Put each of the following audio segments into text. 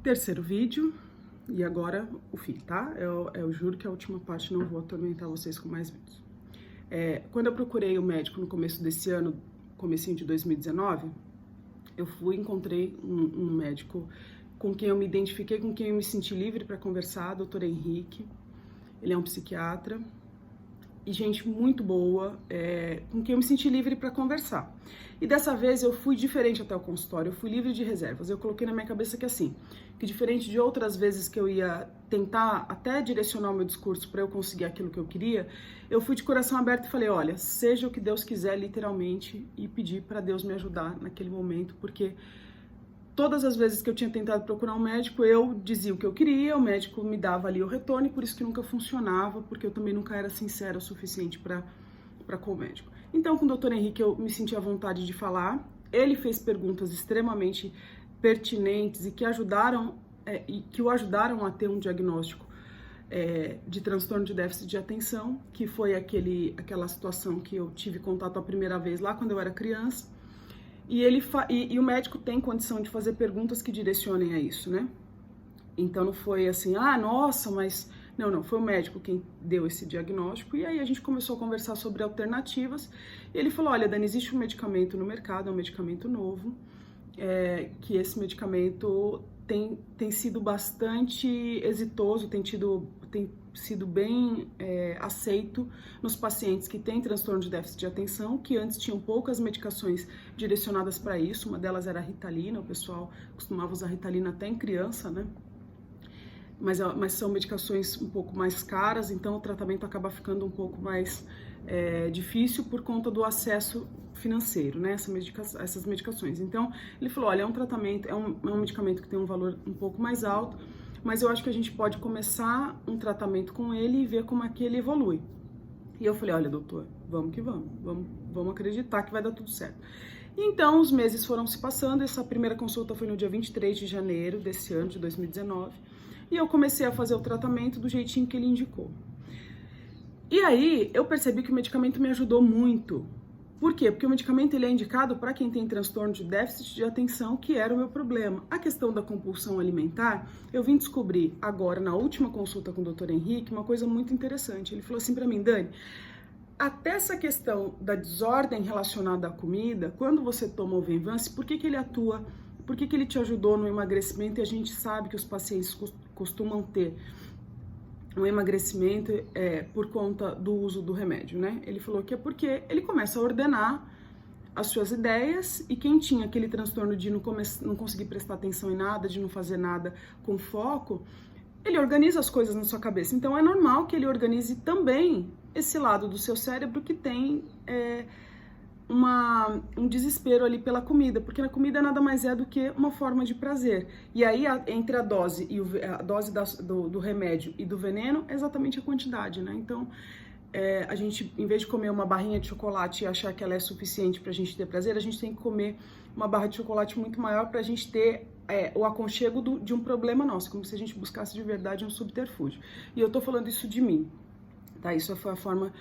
Terceiro vídeo, e agora o fim, tá? Eu juro que a última parte não vou atormentar vocês com mais vídeos. Quando eu procurei o médico no começo desse ano, comecinho de 2019, eu encontrei um médico com quem eu me identifiquei, com quem eu me senti livre para conversar, Dr. Henrique. Ele é um psiquiatra e gente muito boa, com quem eu me senti livre para conversar. E dessa vez eu fui diferente até o consultório, eu fui livre de reservas. Eu coloquei na minha cabeça que assim, que diferente de outras vezes que eu ia tentar até direcionar o meu discurso para eu conseguir aquilo que eu queria, eu fui de coração aberto e falei, olha, seja o que Deus quiser, literalmente, e pedi para Deus me ajudar naquele momento, porque todas as vezes que eu tinha tentado procurar um médico, eu dizia o que eu queria, o médico me dava ali o retorno, e por isso que nunca funcionava, porque eu também nunca era sincera o suficiente para com o médico. Então, com o Dr. Henrique, eu me senti à vontade de falar. Ele fez perguntas extremamente pertinentes e que o ajudaram a ter um diagnóstico de transtorno de déficit de atenção, que foi aquela situação que eu tive contato a primeira vez lá quando eu era criança. E o médico tem condição de fazer perguntas que direcionem a isso, né? Então não foi assim, nossa, mas... Não, foi o médico quem deu esse diagnóstico, e aí a gente começou a conversar sobre alternativas, e ele falou, olha, Dani, existe um medicamento no mercado, é um medicamento novo, que esse medicamento tem sido bastante exitoso, tem sido bem aceito nos pacientes que têm transtorno de déficit de atenção, que antes tinham poucas medicações direcionadas para isso, uma delas era a Ritalina, o pessoal costumava usar Ritalina até em criança, né? Mas são medicações um pouco mais caras, então o tratamento acaba ficando um pouco mais difícil por conta do acesso financeiro, né, essas medicações. Então, ele falou, olha, é um medicamento que tem um valor um pouco mais alto, mas eu acho que a gente pode começar um tratamento com ele e ver como é que ele evolui. E eu falei, olha, doutor, vamos que vamos acreditar que vai dar tudo certo. Então, os meses foram se passando, essa primeira consulta foi no dia 23 de janeiro desse ano, de 2019, e eu comecei a fazer o tratamento do jeitinho que ele indicou. E aí, eu percebi que o medicamento me ajudou muito. Por quê? Porque o medicamento ele é indicado para quem tem transtorno de déficit de atenção, que era o meu problema. A questão da compulsão alimentar, eu vim descobrir agora, na última consulta com o Dr. Henrique, uma coisa muito interessante. Ele falou assim para mim, Dani, até essa questão da desordem relacionada à comida, quando você toma o Venvance, por que ele atua? Por que ele te ajudou no emagrecimento? E a gente sabe que os pacientes costumam ter um emagrecimento por conta do uso do remédio, né? Ele falou que é porque ele começa a ordenar as suas ideias, e quem tinha aquele transtorno de não conseguir prestar atenção em nada, de não fazer nada com foco, ele organiza as coisas na sua cabeça. Então é normal que ele organize também esse lado do seu cérebro que tem um desespero ali pela comida, porque a comida nada mais é do que uma forma de prazer. E aí, entre a dose do remédio e do veneno, é exatamente a quantidade, né? Então, a gente, em vez de comer uma barrinha de chocolate e achar que ela é suficiente pra gente ter prazer, a gente tem que comer uma barra de chocolate muito maior pra gente ter o aconchego de um problema nosso, como se a gente buscasse de verdade um subterfúgio. E eu tô falando isso de mim, tá? Isso foi a forma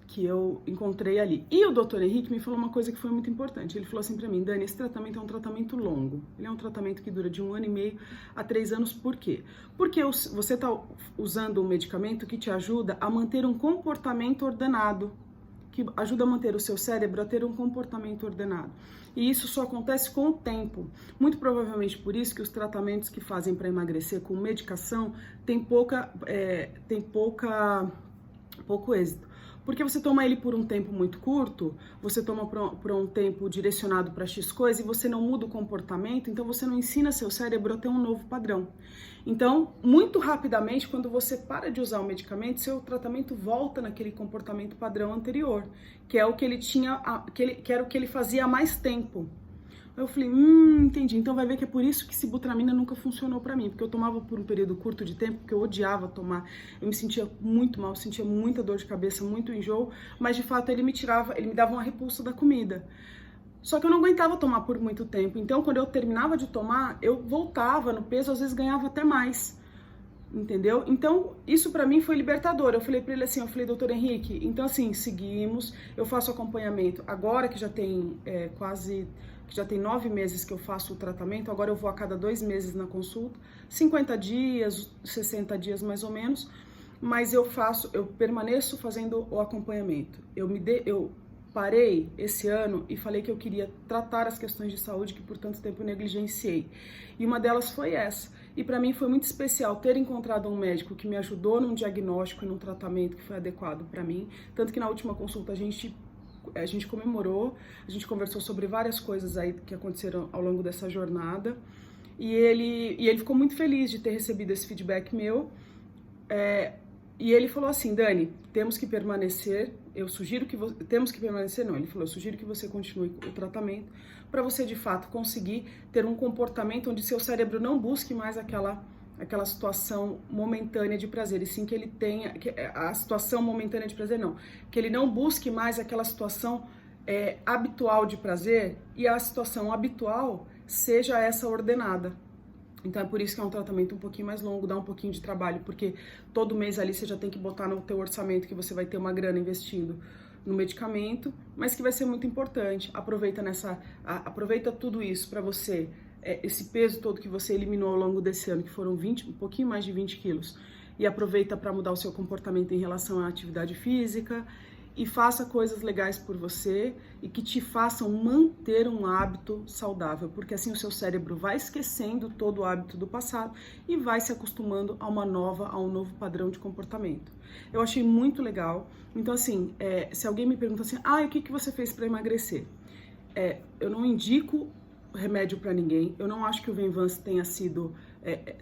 que eu encontrei ali. E o Dr. Henrique me falou uma coisa que foi muito importante. Ele falou assim pra mim, Dani, esse tratamento é um tratamento longo. Ele é um tratamento que dura de 1 ano e meio a 3 anos. Por quê? Porque você tá usando um medicamento que te ajuda a manter um comportamento ordenado, que ajuda a manter o seu cérebro a ter um comportamento ordenado. E isso só acontece com o tempo. Muito provavelmente por isso que os tratamentos que fazem para emagrecer com medicação têm pouco êxito. Porque você toma ele por um tempo muito curto, você toma por um tempo direcionado para X coisa e você não muda o comportamento, então você não ensina seu cérebro a ter um novo padrão. Então, muito rapidamente, quando você para de usar o medicamento, seu tratamento volta naquele comportamento padrão anterior, que é o que ele tinha, que era o que ele fazia há mais tempo. Eu falei, entendi. Então vai ver que é por isso que sibutramina nunca funcionou pra mim, porque eu tomava por um período curto de tempo, porque eu odiava tomar, eu me sentia muito mal, sentia muita dor de cabeça, muito enjoo, mas de fato ele me dava uma repulsa da comida. Só que eu não aguentava tomar por muito tempo, então quando eu terminava de tomar, eu voltava no peso, às vezes ganhava até mais. entendeu? Então, isso pra mim foi libertador. Eu falei pra ele assim, eu falei, doutor Henrique, então assim, seguimos, eu faço acompanhamento. Agora que já tem que já tem 9 meses que eu faço o tratamento, agora eu vou a cada 2 meses na consulta, 50 dias, 60 dias mais ou menos, mas eu permaneço fazendo o acompanhamento. Eu parei esse ano e falei que eu queria tratar as questões de saúde que por tanto tempo negligenciei. E uma delas foi essa. E para mim foi muito especial ter encontrado um médico que me ajudou num diagnóstico e num tratamento que foi adequado para mim. Tanto que na última consulta a gente comemorou, a gente conversou sobre várias coisas aí que aconteceram ao longo dessa jornada. E ele ficou muito feliz de ter recebido esse feedback meu. E ele falou assim, Dani, temos que permanecer, temos que permanecer não, ele falou, eu sugiro que você continue o tratamento para você de fato conseguir ter um comportamento onde seu cérebro não busque mais aquela situação momentânea de prazer, e sim que ele tenha, a situação momentânea de prazer não, que ele não busque mais aquela situação habitual de prazer e a situação habitual seja essa ordenada. Então é por isso que é um tratamento um pouquinho mais longo, dá um pouquinho de trabalho, porque todo mês ali você já tem que botar no teu orçamento que você vai ter uma grana investindo no medicamento, mas que vai ser muito importante. Aproveita tudo isso para você, esse peso todo que você eliminou ao longo desse ano, que foram um pouquinho mais de 20 quilos, e aproveita para mudar o seu comportamento em relação à atividade física, e faça coisas legais por você e que te façam manter um hábito saudável, porque assim o seu cérebro vai esquecendo todo o hábito do passado e vai se acostumando a um novo padrão de comportamento. Eu achei muito legal. Então assim, se alguém me pergunta assim, o que você fez para emagrecer? Eu não indico remédio para ninguém, eu não acho que o Venvance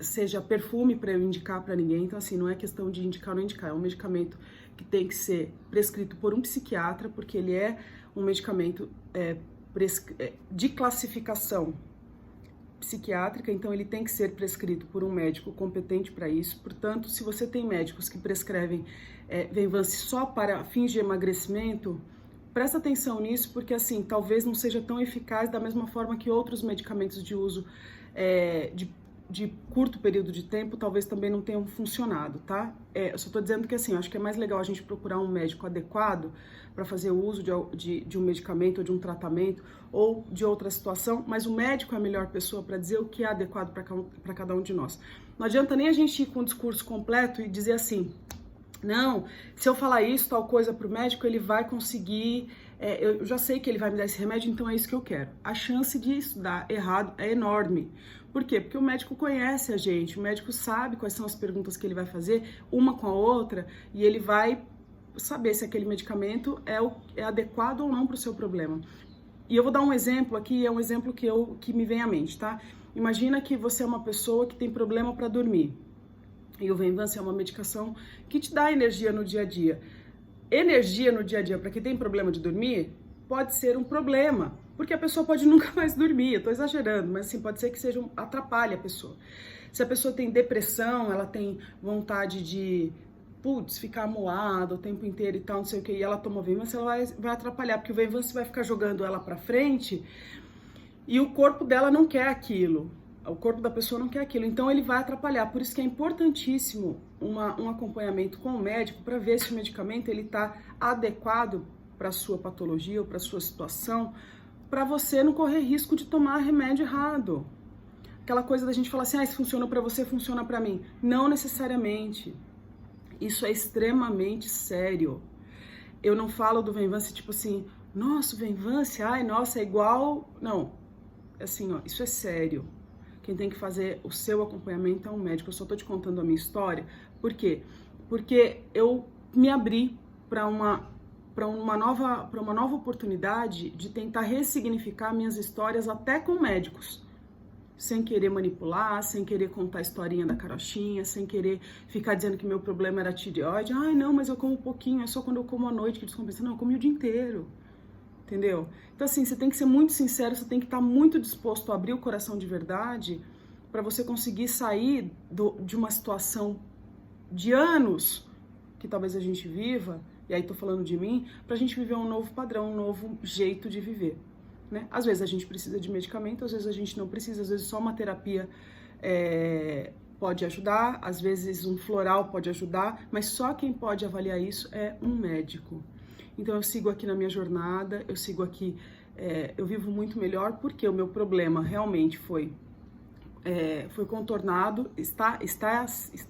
seja perfume para eu indicar para ninguém, então assim, não é questão de indicar ou não indicar, é um medicamento que tem que ser prescrito por um psiquiatra, porque ele é um medicamento de classificação psiquiátrica, então ele tem que ser prescrito por um médico competente para isso. Portanto, se você tem médicos que prescrevem Venvance só para fins de emagrecimento, presta atenção nisso, porque assim, talvez não seja tão eficaz da mesma forma que outros medicamentos de uso de curto período de tempo, talvez também não tenham funcionado, tá? Eu só tô dizendo que assim, eu acho que é mais legal a gente procurar um médico adequado para fazer o uso de um medicamento ou de um tratamento ou de outra situação, mas o médico é a melhor pessoa para dizer o que é adequado para cada um de nós. Não adianta nem a gente ir com o discurso completo e dizer assim, não, se eu falar isso, tal coisa pro médico, ele vai conseguir, eu já sei que ele vai me dar esse remédio, então é isso que eu quero. A chance disso dar errado é enorme. Por quê? Porque o médico conhece a gente, o médico sabe quais são as perguntas que ele vai fazer, uma com a outra, e ele vai saber se aquele medicamento é adequado ou não para o seu problema. E eu vou dar um exemplo aqui, é um exemplo que me vem à mente, tá? Imagina que você é uma pessoa que tem problema para dormir. E o Venvance é uma medicação que te dá energia no dia a dia. Energia no dia a dia para quem tem problema de dormir pode ser um problema, porque a pessoa pode nunca mais dormir. Eu tô exagerando, mas assim, pode ser que atrapalhe a pessoa. Se a pessoa tem depressão, ela tem vontade de ficar amuada o tempo inteiro e tal, não sei o que, e ela toma o Venvance, ela vai atrapalhar, porque o Venvance vai ficar jogando ela para frente e o corpo dela não quer aquilo. O corpo da pessoa não quer aquilo, então ele vai atrapalhar. Por isso que é importantíssimo um acompanhamento com o médico para ver se o medicamento ele está adequado para a sua patologia ou para a sua situação, para você não correr risco de tomar remédio errado. Aquela coisa da gente falar assim, se funciona para você, funciona para mim. Não necessariamente. Isso é extremamente sério. Eu não falo do Venvance tipo assim, nossa, o Venvance, nossa, é igual... Não, assim, isso é sério. Quem tem que fazer o seu acompanhamento é um médico. Eu só tô te contando a minha história. Por quê? Porque eu me abri para uma nova oportunidade de tentar ressignificar minhas histórias até com médicos. Sem querer manipular, sem querer contar a historinha da carochinha, sem querer ficar dizendo que meu problema era tireoide. Não, mas eu como pouquinho, é só quando eu como à noite que descompensa. Não, eu comi o dia inteiro. Entendeu? Então, assim, você tem que ser muito sincero, você tem que estar muito disposto a abrir o coração de verdade para você conseguir sair de uma situação de anos que talvez a gente viva, e aí tô falando de mim, pra gente viver um novo padrão, um novo jeito de viver, né? Às vezes a gente precisa de medicamento, às vezes a gente não precisa, às vezes só uma terapia pode ajudar, às vezes um floral pode ajudar, mas só quem pode avaliar isso é um médico. Então eu sigo aqui na minha jornada, eu sigo aqui, eu vivo muito melhor porque o meu problema realmente foi contornado, está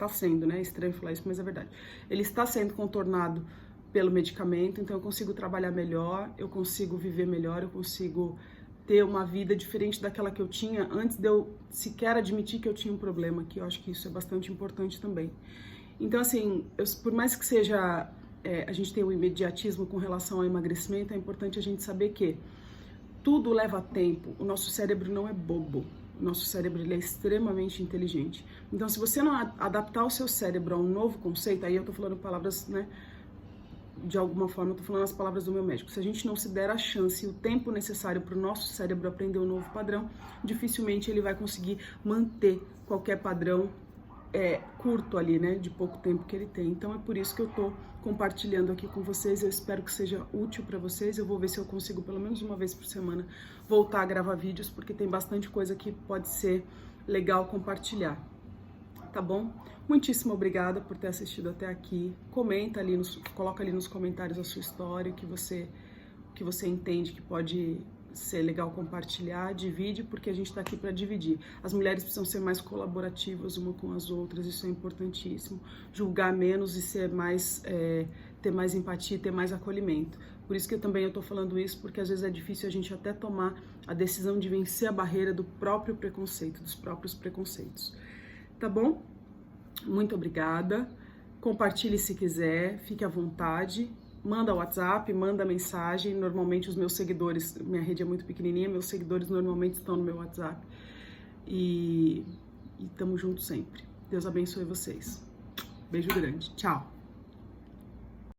sendo, né? Estranho falar isso, mas é verdade. Ele está sendo contornado pelo medicamento, então eu consigo trabalhar melhor, eu consigo viver melhor, eu consigo ter uma vida diferente daquela que eu tinha antes de eu sequer admitir que eu tinha um problema, que eu acho que isso é bastante importante também. Então, assim, por mais que seja, a gente tem o imediatismo com relação ao emagrecimento, é importante a gente saber que tudo leva tempo, o nosso cérebro não é bobo. O nosso cérebro ele é extremamente inteligente. Então, se você não adaptar o seu cérebro a um novo conceito, aí eu tô falando palavras, né? De alguma forma, eu tô falando as palavras do meu médico. Se a gente não se der a chance e o tempo necessário para o nosso cérebro aprender um novo padrão, dificilmente ele vai conseguir manter qualquer padrão curto ali, né? De pouco tempo que ele tem. Então, é por isso que eu tô compartilhando aqui com vocês. Eu espero que seja útil para vocês. Eu vou ver se eu consigo, pelo menos uma vez por semana, voltar a gravar vídeos, porque tem bastante coisa que pode ser legal compartilhar. Tá bom? Muitíssimo obrigada por ter assistido até aqui. Comenta ali, coloca ali nos comentários a sua história, o que você entende que pode ser legal compartilhar, divide, porque a gente está aqui para dividir. As mulheres precisam ser mais colaborativas uma com as outras, isso é importantíssimo. Julgar menos e ser mais, ter mais empatia, ter mais acolhimento. Por isso que eu tô falando isso, porque às vezes é difícil a gente até tomar a decisão de vencer a barreira do próprio preconceito, dos próprios preconceitos. Tá bom? Muito obrigada. Compartilhe se quiser, fique à vontade. Manda WhatsApp, manda mensagem. Normalmente os meus seguidores, minha rede é muito pequenininha, meus seguidores normalmente estão no meu WhatsApp. E tamo junto sempre. Deus abençoe vocês. Beijo grande. Tchau.